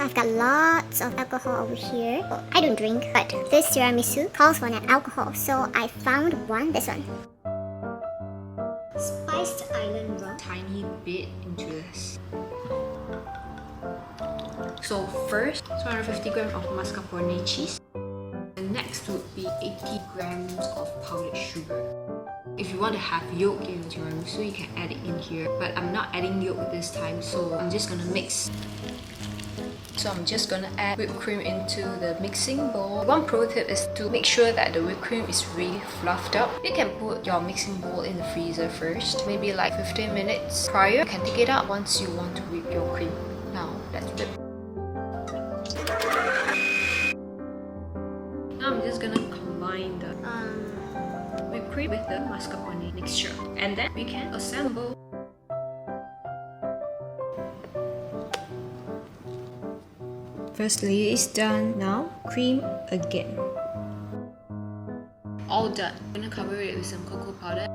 So I've got lots of alcohol over here. Well, I don't drink, but this tiramisu calls for an alcohol, so I found one, this one. Spiced island rum. Tiny bit into this. So first, 250 grams of mascarpone cheese. And next would be 80 grams of powdered sugar. If you want to have yolk in your tiramisu, you can add it in here. But I'm not adding yolk this time, so I'm just gonna mix. So I'm just gonna add whipped cream into the mixing bowl. One pro tip is to make sure that the whipped cream is really fluffed up. You can put your mixing bowl in the freezer first, maybe like 15 minutes prior. You can take it out once you want to whip your cream. Now let's whip. Now I'm just gonna combine the whipped cream with the mascarpone mixture, and then we can assemble. First layer is done. Now cream again. All done. I'm gonna cover it with some cocoa powder.